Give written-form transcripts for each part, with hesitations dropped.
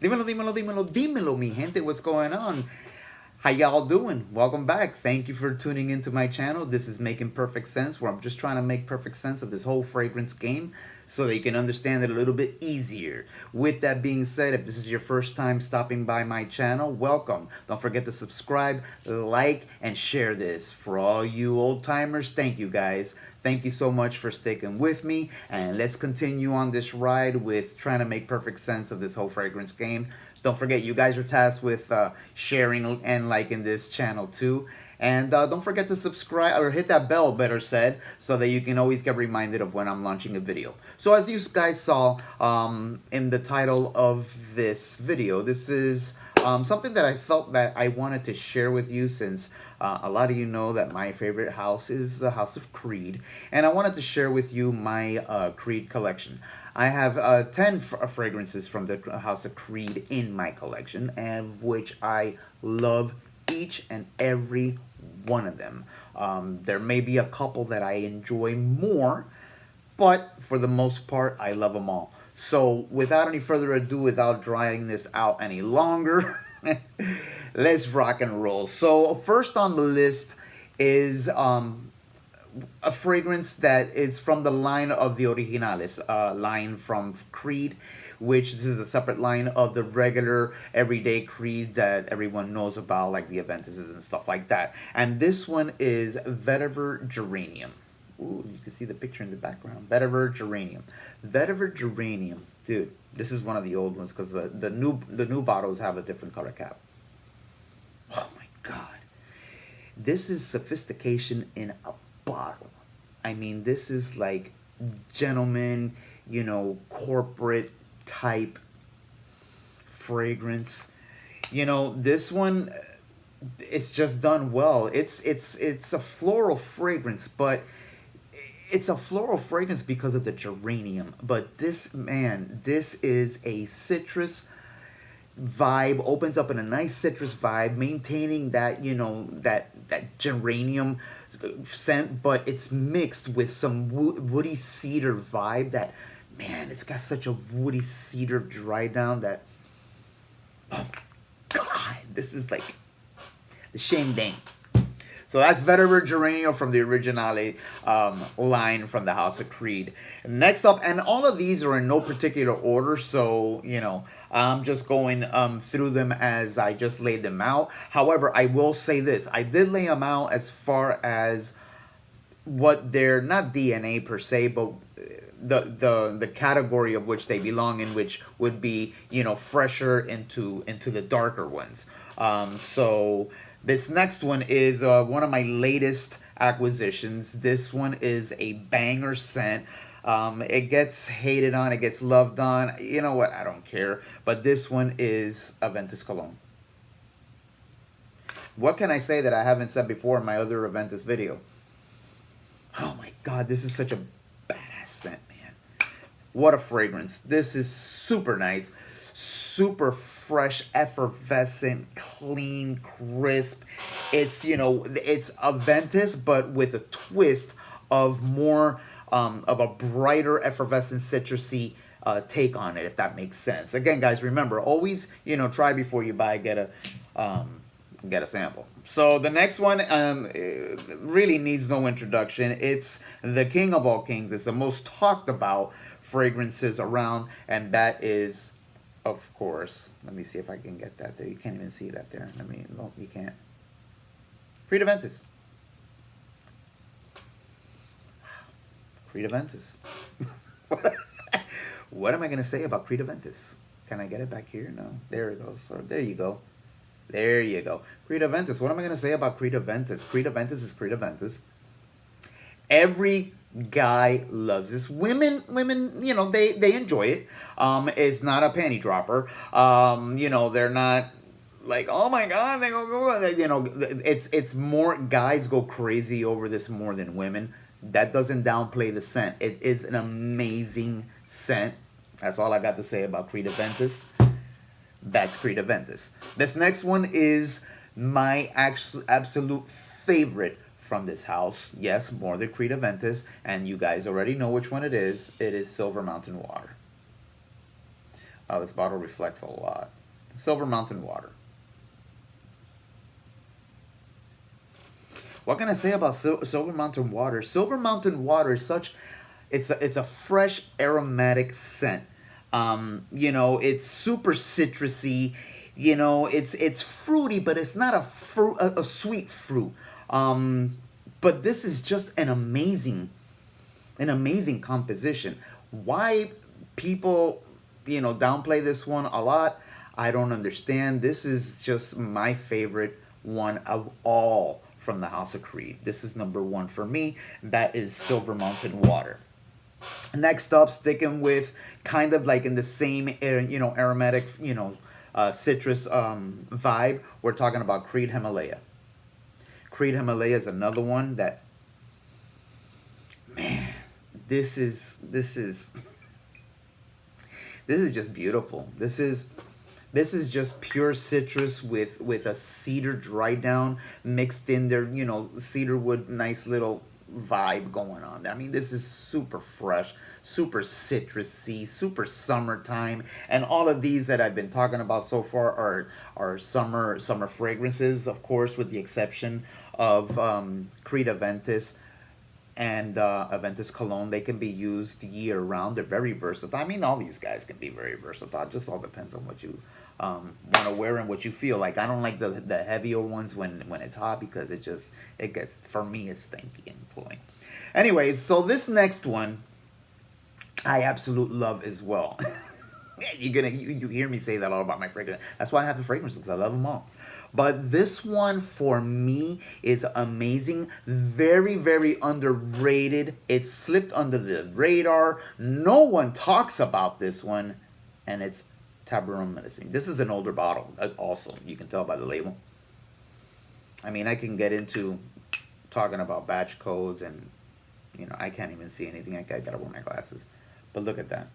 Dímelo, mi gente. What's going on? How y'all doing? Welcome back. Thank you for tuning into my channel. This is Making Perfect Sense, where I'm just trying to make perfect sense of this whole fragrance game so that you can understand it a little bit easier. With that being said, if this is your first time stopping by my channel, welcome. Don't forget to subscribe, like, and share this. For all you old timers, thank you guys. Thank you so much for sticking with me, and let's continue on this ride with trying to make perfect sense of this whole fragrance game. Don't forget, you guys are tasked with sharing and liking this channel too. And don't forget to subscribe, or hit that bell, better said, so that you can always get reminded of when I'm launching a video. So as you guys saw in the title of this video, this is something that I felt that I wanted to share with you, since a lot of you know that my favorite house is the House of Creed. And I wanted to share with you my Creed collection. I have 10 fragrances from the House of Creed in my collection, and which I love each and every one of them. There may be a couple that I enjoy more, but for the most part, I love them all. So without any further ado, without drawing this out any longer, let's rock and roll. So first on the list is a fragrance that is from the line of the Originales, line from Creed, which this is a separate line of the regular everyday Creed that everyone knows about, like the Aventuses and stuff like that. And this one is Vetiver Geranium. Ooh, you can see the picture in the background. Vetiver Geranium. Vetiver Geranium. Dude, this is one of the old ones, because the new bottles have a different color cap. Oh my god. This is sophistication in a bottle. I mean, this is like gentleman, you know, corporate type fragrance. You know, this one, it's just done well. It's a floral fragrance, but it's a floral fragrance because of the geranium. But this, man, this is a citrus vibe, opens up in a nice citrus vibe, maintaining that, you know, that geranium scent, but it's mixed with some woody cedar vibe that, man, it's got such a woody cedar dry down that, oh god, this is like the shame dang. So that's Vetiver Geranium from the Originale line from the House of Creed. Next up, and all of these are in no particular order, so, you know, I'm just going through them as I just laid them out. However, I will say this. I did lay them out as far as what they're, not DNA per se, but the category of which they belong in, which would be, you know, fresher into the darker ones. So this next one is one of my latest acquisitions. This one is a banger scent. It gets hated on, it gets loved on. You know what? I don't care. But this one is Aventus cologne. What can I say that I haven't said before in my other Aventus video? Oh my god, this is such a badass scent, man. What a fragrance. This is super nice, super fresh, effervescent, clean, crisp. It's, you know, it's Aventus, but with a twist of more of a brighter, effervescent, citrusy take on it, if that makes sense. Again, guys, remember, always, you know, try before you buy, get a sample. So the next one really needs no introduction. It's the king of all kings. It's the most talked about fragrances around, and that is, of course, let me see if I can get that there. You can't even see that there. No, you can't. Creed Aventus. Creed Aventus. What am I going to say about Creed Aventus? Can I get it back here? No. There it goes. There you go. There you go. Creed Aventus. What am I going to say about Creed Aventus? Creed Aventus is Creed Aventus. Every guy loves this. Women, you know, they enjoy it. It's not a panty dropper. You know, they're not like, oh my god, they go, you know, it's more, guys go crazy over this more than women. That doesn't downplay the scent. It is an amazing scent. That's all I got to say about Creed Aventus. That's Creed Aventus. This next one is my absolute favorite from this house. Yes, more than Creed Aventus, and you guys already know which one it is. It is Silver Mountain Water. Oh, this bottle reflects a lot. Silver Mountain Water. What can I say about Silver Mountain Water? Silver Mountain Water is such, it's a fresh aromatic scent. You know, it's super citrusy. You know, it's fruity, but it's not a fruit, a sweet fruit. But this is just an amazing composition. Why people, you know, downplay this one a lot, I don't understand. This is just my favorite one of all from the House of Creed. This is number one for me. That is Silver Mountain Water. Next up, sticking with kind of like in the same, you know, aromatic, you know, citrus vibe, we're talking about Creed Himalaya. Creed Himalaya is another one that, man, this is this is just beautiful. This is just pure citrus with a cedar dry down mixed in there, you know, cedar wood, nice little vibe going on. I mean, this is super fresh, super citrusy, super summertime, and all of these that I've been talking about so far are summer fragrances, of course, with the exception of Creed Aventus and Aventus cologne. They can be used year round. They're very versatile. I mean, all these guys can be very versatile. It just all depends on what you want to wear and what you feel like. I don't like the heavier ones when it's hot, because it gets, for me, it's stinky and cloying. Anyways, so this next one I absolutely love as well. You hear me say that all about my fragrance. That's why I have the fragrances, because I love them all. But this one for me is amazing. Very, very underrated. It slipped under the radar. No one talks about this one, and it's Tabarome medicine. This is an older bottle. Also, you can tell by the label. I mean, I can get into talking about batch codes, and you know, I can't even see anything. I gotta wear my glasses. But look at that.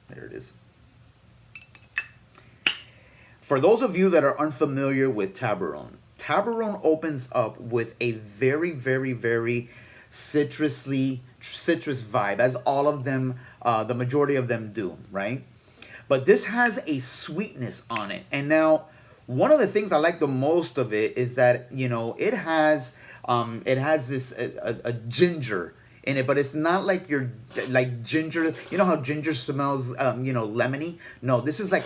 There it is. For those of you that are unfamiliar with Tabarome, Tabarome opens up with a very, very, very citrus vibe, as all of them, the majority of them do, right? But this has a sweetness on it. And now, one of the things I like the most of it is that, you know, it has this a ginger in it, but it's not like your like ginger. You know how ginger smells, you know, lemony. No, this is like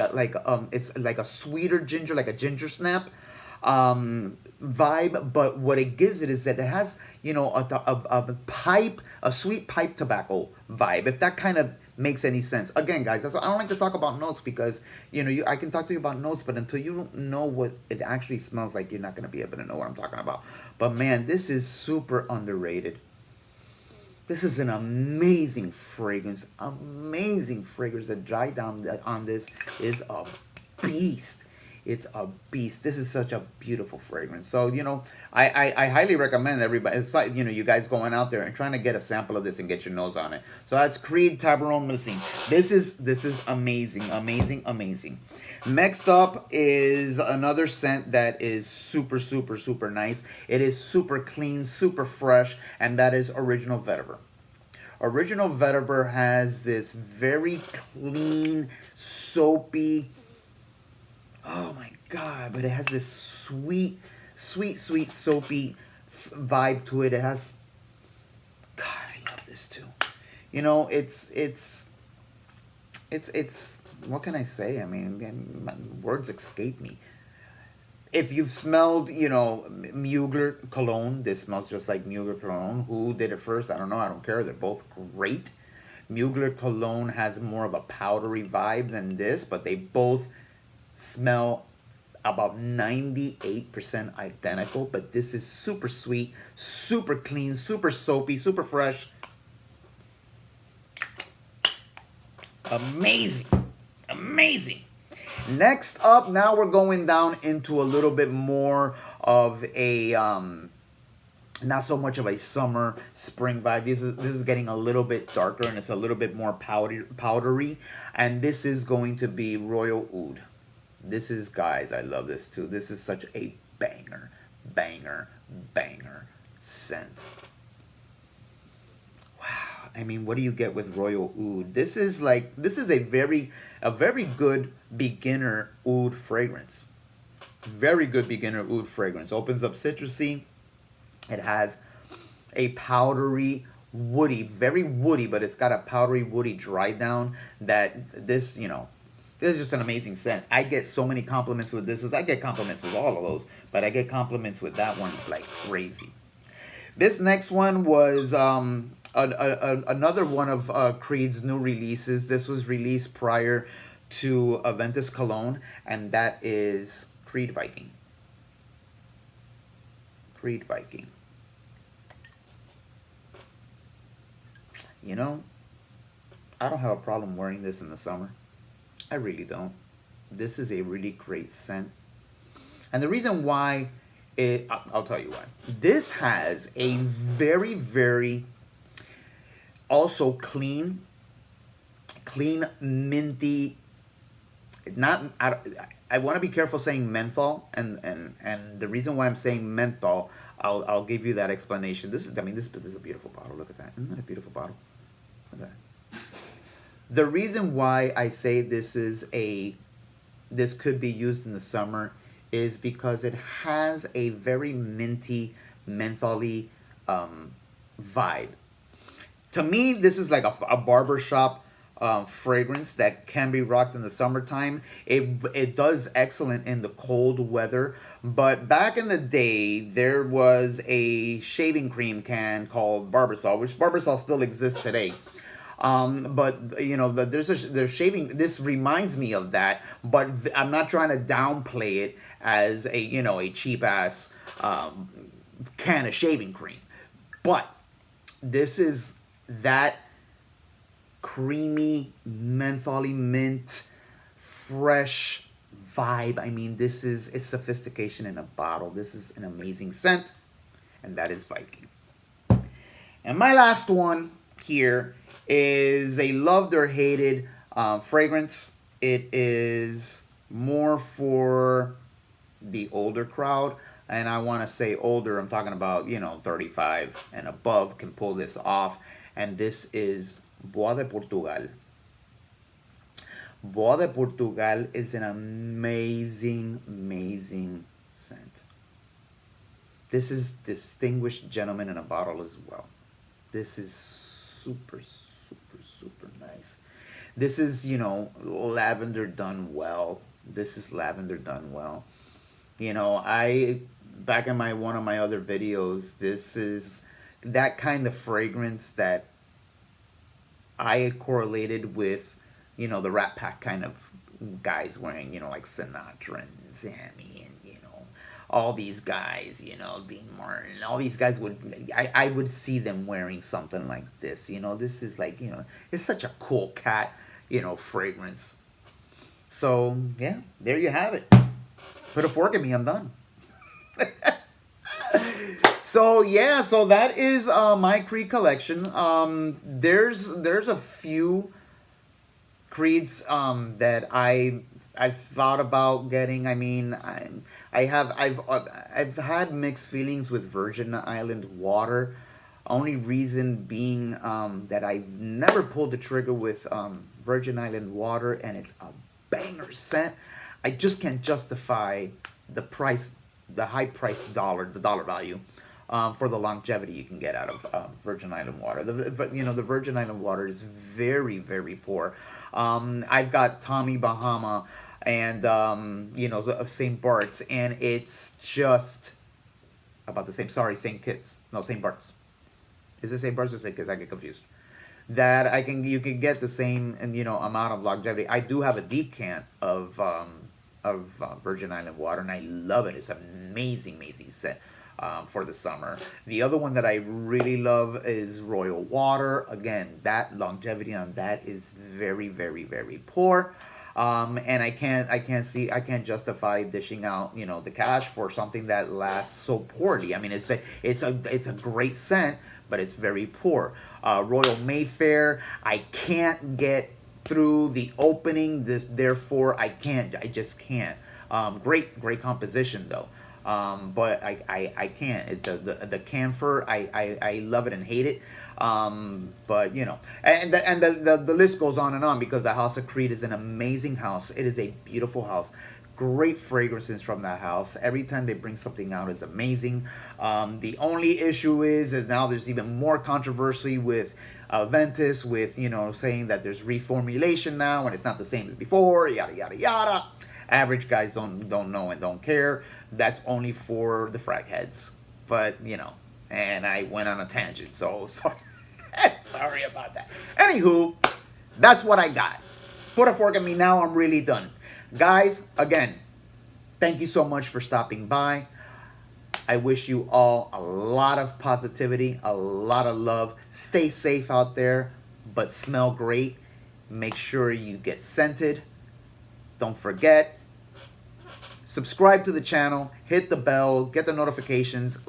it's like a sweeter ginger, like a ginger snap vibe. But what it gives it is that it has, you know, a sweet pipe tobacco vibe. If that kind of makes any sense. Again, guys, I don't like to talk about notes, because you know, I can talk to you about notes, but until you know what it actually smells like, you're not going to be able to know what I'm talking about. But man, this is super underrated. This is an amazing fragrance. Amazing fragrance. The dry down on this is a beast. It's a beast. This is such a beautiful fragrance. So, you know, I highly recommend everybody. It's like, you know, you guys going out there and trying to get a sample of this and get your nose on it. So that's Creed Tabarome Medicine. This is amazing, amazing, amazing. Next up is another scent that is super, super, super nice. It is super clean, super fresh, and that is Original Vetiver. Original Vetiver has this very clean, soapy, oh my God, but it has this sweet, sweet, sweet, soapy vibe to it. It has, God, I love this too. You know, it's what can I say? I mean, my words escape me. If you've smelled, you know, Mugler cologne, this smells just like Mugler cologne. Who did it first? I don't know. I don't care. They're both great. Mugler cologne has more of a powdery vibe than this, but they both smell about 98% identical. But this is super sweet, super clean, super soapy, super fresh. Amazing. Amazing. Next up, now we're going down into a little bit more of a not so much of a summer spring vibe. This is getting a little bit darker, and it's a little bit more powdery, and this is going to be Royal Oud. This is, guys, I love this too. This is such a banger, banger, banger scent. Wow. I mean, what do you get with Royal Oud? This is a very good beginner oud fragrance. Very good beginner oud fragrance. Opens up citrusy. It has a powdery, woody, very woody, but it's got a powdery, woody dry down that this is just an amazing scent. I get so many compliments with this. I get compliments with all of those, but I get compliments with that one like crazy. This next one was another one of Creed's new releases. This was released prior to Aventus Cologne, and that is Creed Viking. Creed Viking. You know, I don't have a problem wearing this in the summer. I really don't. This is a really great scent. And the reason why I'll tell you why. This has a very, very also clean, minty, not, I want to be careful saying menthol, and the reason why I'm saying menthol, I'll give you that explanation. This is a beautiful bottle. Look at that. Isn't that a beautiful bottle? Look at that. The reason why I say this could be used in the summer is because it has a very minty, mentholy vibe. To me, this is like a barbershop fragrance that can be rocked in the summertime. It does excellent in the cold weather. But back in the day, there was a shaving cream can called Barbasol, which Barbasol still exists today. But there's shaving. This reminds me of that, but I'm not trying to downplay it as a cheap ass can of shaving cream. But this is that creamy, mentholy mint, fresh vibe. I mean, it's sophistication in a bottle. This is an amazing scent, and that is Viking. And my last one here is a loved or hated fragrance. It is more for the older crowd, and I want to say older, I'm talking about 35 and above can pull this off, and this is Bois de Portugal. Bois de Portugal is an amazing, amazing scent. This is distinguished gentleman in a bottle as well. This is super, super, super nice. This is, lavender done well. This is lavender done well. Back in one of my other videos, this is that kind of fragrance that I correlated with, the Rat Pack kind of guys wearing, like Sinatra and Sammy and, all these guys, Dean Martin, all these guys I would see them wearing something like this. This is like, it's such a cool cat, fragrance. So, yeah, there you have it. Put a fork in me, I'm done. So yeah, so that is my Creed collection. There's a few Creeds that I've thought about getting. I mean, I've had mixed feelings with Virgin Island water. Only reason being that I've never pulled the trigger with Virgin Island water, and it's a banger scent. I just can't justify the price, the high price the dollar value. For the longevity you can get out of Virgin Island water. But the Virgin Island water is very, very poor. I've got Tommy Bahama and St. Bart's, and it's just about the same. Sorry, St. Kitts. No, St. Bart's. Is it St. Bart's or St. Kitts? I get confused. You can get the same amount of longevity. I do have a decant of Virgin Island water, and I love it. It's an amazing, amazing scent. For the summer. The other one that I really love is Royal Water. Again, that longevity on that is very, very, very poor. And I can't justify dishing out, the cash for something that lasts so poorly. I mean, it's a great scent, but it's very poor. Royal Mayfair, I can't get through the opening. Therefore, I just can't. Great composition though. But I can't. The camphor, I love it and hate it. But you know, the list goes on and on, because the House of Creed is an amazing house. It is a beautiful house. Great fragrances from that house. Every time they bring something out, it's amazing. The only issue is now there's even more controversy with Aventus, with, you know, saying that there's reformulation now and it's not the same as before. Yada yada yada. Average guys don't know and don't care. That's only for the frag heads. But you know, and I went on a tangent, so sorry. Sorry about that. Anywho, that's what I got. Put a fork in me now. I'm really done. Guys, again, thank you so much for stopping by. I wish you all a lot of positivity, a lot of love. Stay safe out there, but smell great. Make sure you get scented. Don't forget, subscribe to the channel, hit the bell, get the notifications.